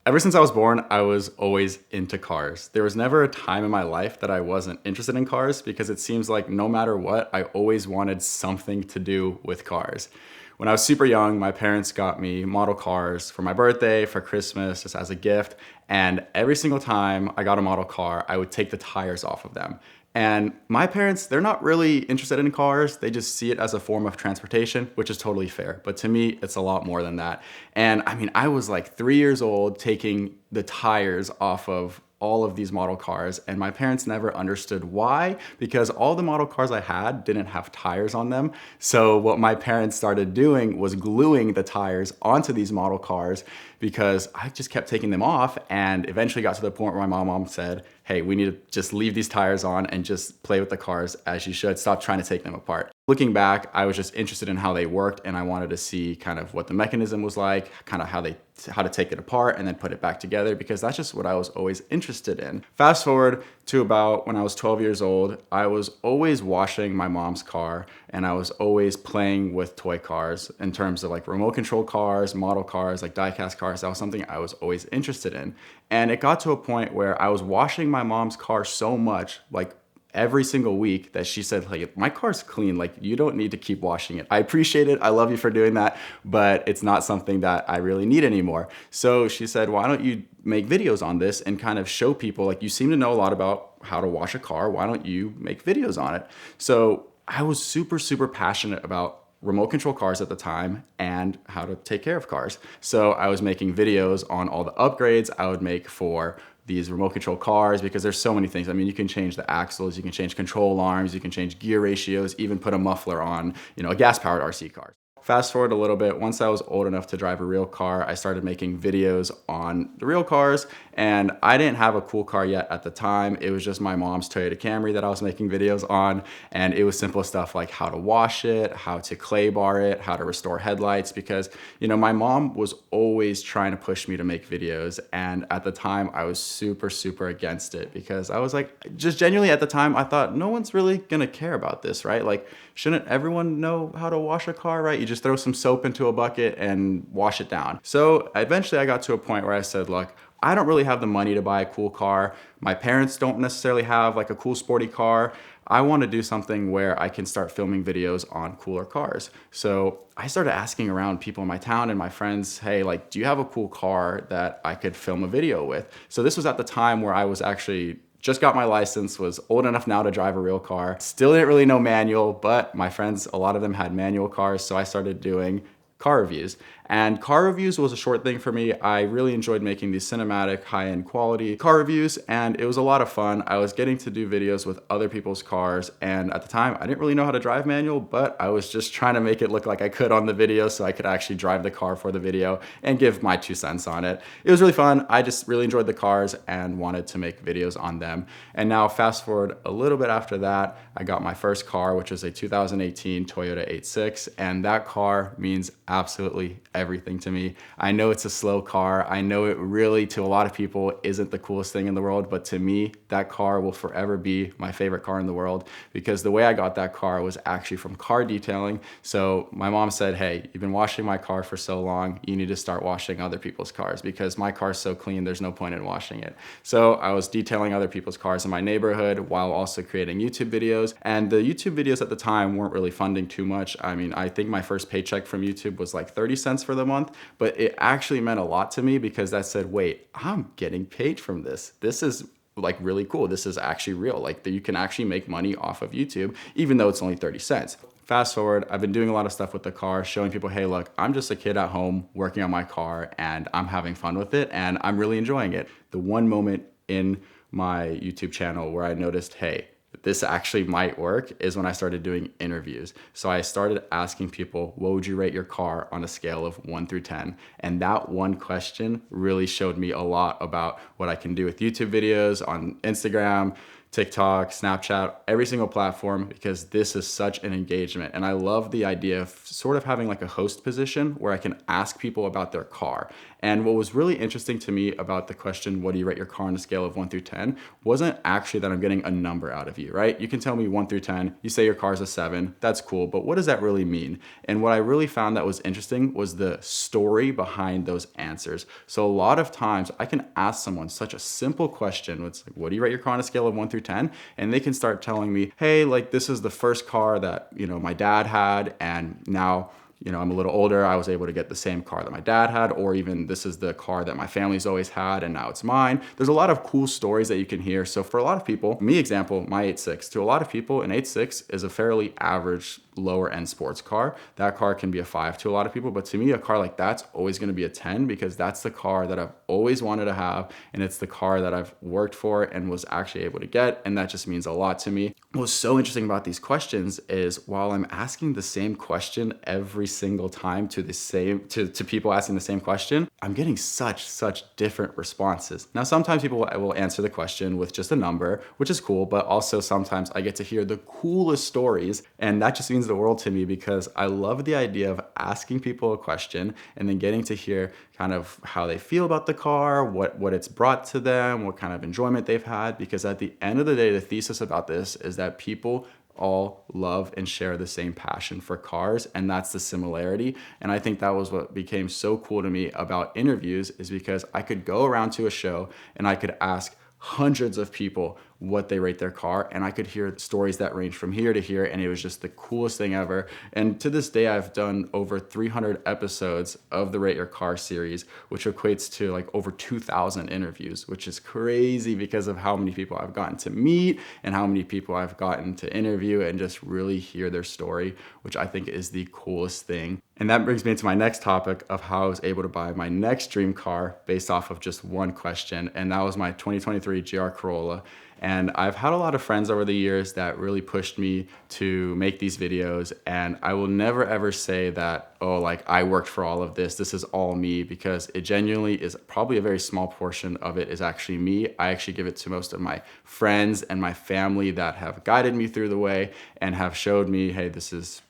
Ever since I was born, I was always into cars. There was never a time in my life that I wasn't interested in cars because it seems like no matter what, I always wanted something to do with cars. When I was super young, my parents got me model cars for my birthday, for Christmas, just as a gift. And every single time I got a model car, I would take the tires off of them. And my parents, they're not really interested in cars. They just see it as a form of transportation, which is totally fair. But to me, it's a lot more than that. And I mean, I was like 3 years old taking the tires off of all of these model cars, and my parents never understood why, because all the model cars I had didn't have tires on them. So what my parents started doing was gluing the tires onto these model cars, because I just kept taking them off, and eventually got to the point where my mom said, hey, we need to just leave these tires on and just play with the cars as you should. Stop trying to take them apart. Looking back, I was just interested in how they worked, and I wanted to see kind of what the mechanism was like, kind of how to take it apart and then put it back together, because that's just what I was always interested in. Fast forward to about when I was 12 years old, I was always washing my mom's car, and I was always playing with toy cars in terms of like remote control cars, model cars, like die-cast cars. That was something I was always interested in. And it got to a point where I was washing my mom's car so much, like every single week, that she said, like, my car's clean, like you don't need to keep washing it. I appreciate it, I love you for doing that, but it's not something that I really need anymore. So she said, why don't you make videos on this and kind of show people, like, you seem to know a lot about how to wash a car, why don't you make videos on it? So I was super passionate about remote control cars at the time and how to take care of cars. So I was making videos on all the upgrades I would make for these remote control cars, because there's so many things. I mean, you can change the axles, you can change control arms, you can change gear ratios, even put a muffler on, a gas-powered RC car. Fast forward a little bit, once I was old enough to drive a real car, I started making videos on the real cars, and I didn't have a cool car yet at the time. It was just my mom's Toyota Camry that I was making videos on, and it was simple stuff like how to wash it, how to clay bar it, how to restore headlights, because my mom was always trying to push me to make videos, and at the time I was super against it, because I was like, just genuinely at the time, I thought no one's really gonna care about this, right? Like, shouldn't everyone know how to wash a car, right? You just throw some soap into a bucket and wash it down. So eventually I got to a point where I said, look, I don't really have the money to buy a cool car. My parents don't necessarily have like a cool sporty car. I want to do something where I can start filming videos on cooler cars. So I started asking around people in my town and my friends, hey, like, do you have a cool car that I could film a video with? So this was at the time where I was actually just got my license, was old enough now to drive a real car. Still didn't really know manual, but my friends, a lot of them had manual cars, so I started doing car reviews. And car reviews was a short thing for me. I really enjoyed making these cinematic, high-end quality car reviews, and it was a lot of fun. I was getting to do videos with other people's cars, and at the time, I didn't really know how to drive manual, but I was just trying to make it look like I could on the video so I could actually drive the car for the video and give my 2 cents on it. It was really fun. I just really enjoyed the cars and wanted to make videos on them. And now fast forward a little bit after that, I got my first car, which was a 2018 Toyota 86, and that car means absolutely everything to me. I know it's a slow car. I know it really, to a lot of people, isn't the coolest thing in the world, but to me, that car will forever be my favorite car in the world, because the way I got that car was actually from car detailing. So my mom said, hey, you've been washing my car for so long, you need to start washing other people's cars, because my car's so clean, there's no point in washing it. So I was detailing other people's cars in my neighborhood while also creating YouTube videos. And the YouTube videos at the time weren't really funding too much. I mean, I think my first paycheck from YouTube was like 30 cents for the month, but it actually meant a lot to me, because that said, wait, I'm getting paid from this. This is like really cool. This is actually real. Like, you can actually make money off of YouTube, even though it's only 30 cents. Fast forward, I've been doing a lot of stuff with the car, showing people, hey, look, I'm just a kid at home working on my car, and I'm having fun with it, and I'm really enjoying it. The one moment in my YouTube channel where I noticed, hey, this actually might work, is when I started doing interviews. So I started asking people, what would you rate your car on a scale of 1 through 10? And that one question really showed me a lot about what I can do with YouTube videos, on Instagram, TikTok, Snapchat, every single platform, because this is such an engagement. And I love the idea of sort of having like a host position where I can ask people about their car. And what was really interesting to me about the question, what do you rate your car on a scale of 1 through 10, wasn't actually that I'm getting a number out of you, right? You can tell me 1 through 10, you say your car's a 7, that's cool, but what does that really mean? And what I really found that was interesting was the story behind those answers. So a lot of times I can ask someone such a simple question, it's like, what do you rate your car on a scale of 1 through 10? And they can start telling me, hey, like this is the first car that, my dad had, and now I'm a little older, I was able to get the same car that my dad had, or even this is the car that my family's always had and now it's mine. There's a lot of cool stories that you can hear. So for a lot of people, my 8.6, to a lot of people, an 8.6 is a fairly average lower end sports car. That car can be a 5 to a lot of people, but to me, a car like that's always going to be a 10 because that's the car that I've always wanted to have, and it's the car that I've worked for and was actually able to get, and that just means a lot to me. What's so interesting about these questions is while I'm asking the same question every single time to people asking the same question, I'm getting such different responses. Now, sometimes people will answer the question with just a number, which is cool, but also sometimes I get to hear the coolest stories, and that just means the world to me because I love the idea of asking people a question and then getting to hear kind of how they feel about the car, what it's brought to them, what kind of enjoyment they've had, because at the end of the day, the thesis about this is that people all love and share the same passion for cars, and that's the similarity. And I think that was what became so cool to me about interviews, is because I could go around to a show and I could ask hundreds of people what they rate their car, and I could hear stories that range from here to here, and it was just the coolest thing ever. And to this day, I've done over 300 episodes of the Rate Your Car series, which equates to like over 2,000 interviews, which is crazy because of how many people I've gotten to meet and how many people I've gotten to interview and just really hear their story, which I think is the coolest thing. And that brings me to my next topic of how I was able to buy my next dream car based off of just one question, and that was my 2023 GR Corolla. And I've had a lot of friends over the years that really pushed me to make these videos, and I will never ever say that, oh, like I worked for all of this, this is all me, because it genuinely is probably a very small portion of it is actually me. I actually give it to most of my friends and my family that have guided me through the way and have showed me, hey, this is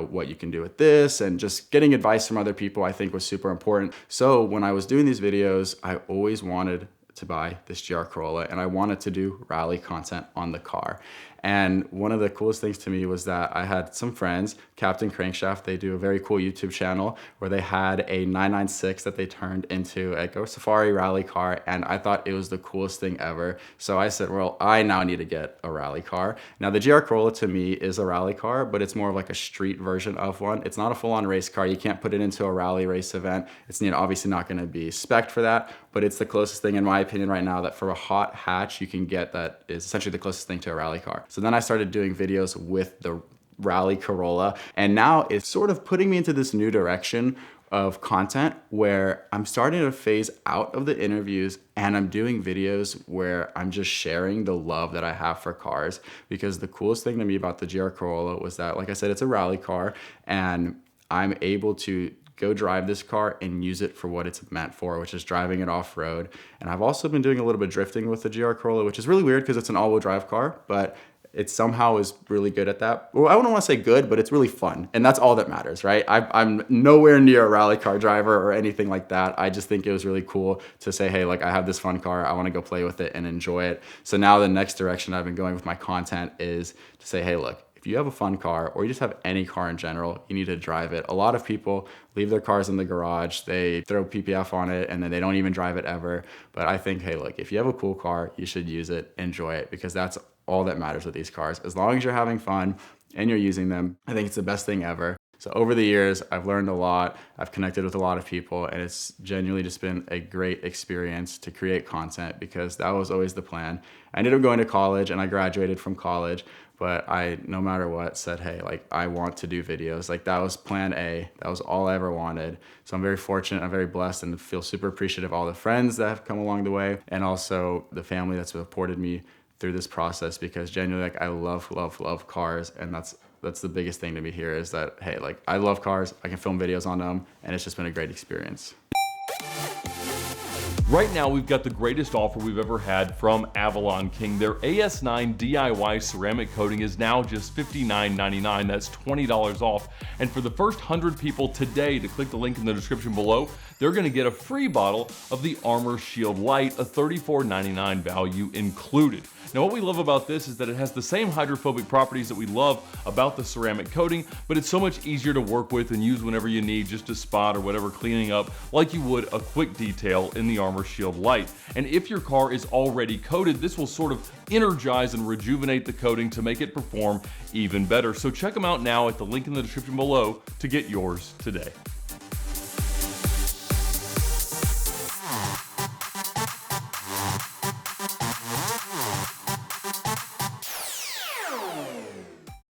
what you can do with this, and just getting advice from other people I think was super important. So when I was doing these videos, I always wanted to buy this GR Corolla, and I wanted to do rally content on the car. And one of the coolest things to me was that I had some friends, Captain Crankshaft, they do a very cool YouTube channel where they had a 996 that they turned into a Go Safari rally car, and I thought it was the coolest thing ever. So I said, well, I now need to get a rally car. Now the GR Corolla to me is a rally car, but it's more of like a street version of one. It's not a full-on race car. You can't put it into a rally race event. It's obviously not going to be spec'd for that, but it's the closest thing in my opinion right now that for a hot hatch you can get that is essentially the closest thing to a rally car. So then I started doing videos with the Rally Corolla, and now it's sort of putting me into this new direction of content where I'm starting to phase out of the interviews and I'm doing videos where I'm just sharing the love that I have for cars. Because the coolest thing to me about the GR Corolla was that, like I said, it's a rally car, and I'm able to go drive this car and use it for what it's meant for, which is driving it off-road. And I've also been doing a little bit of drifting with the GR Corolla, which is really weird because it's an all-wheel drive car, but it somehow is really good at that. Well, I wouldn't want to say good, but it's really fun. And that's all that matters, right? I'm nowhere near a rally car driver or anything like that. I just think it was really cool to say, hey, like I have this fun car, I want to go play with it and enjoy it. So now the next direction I've been going with my content is to say, hey, look, if you have a fun car or you just have any car in general, you need to drive it. A lot of people leave their cars in the garage, they throw PPF on it, and then they don't even drive it ever. But I think, hey, look, if you have a cool car, you should use it, enjoy it, because that's all that matters with these cars. As long as you're having fun and you're using them, I think it's the best thing ever. So over the years, I've learned a lot, I've connected with a lot of people, and it's genuinely just been a great experience to create content, because that was always the plan. I ended up going to college and I graduated from college, but I, no matter what, said, hey, like I want to do videos. Like that was plan A, that was all I ever wanted. So I'm very fortunate, I'm very blessed, and feel super appreciative of all the friends that have come along the way, and also the family that's supported me through this process, because genuinely, like I love cars, and that's the biggest thing to me here is that, hey, like I love cars, I can film videos on them, and it's just been a great experience. Right now, we've got the greatest offer we've ever had from Avalon King. Their AS9 DIY ceramic coating is now just $59.99. That's $20 off. And for the first 100 people today to click the link in the description below, they're gonna get a free bottle of the Armor Shield Light, a $34.99 value included. Now, what we love about this is that it has the same hydrophobic properties that we love about the ceramic coating, but it's so much easier to work with and use whenever you need just a spot or whatever cleaning up, like you would a quick detail in the Armor Shield Light. And if your car is already coated, this will sort of energize and rejuvenate the coating to make it perform even better. So check them out now at the link in the description below to get yours today.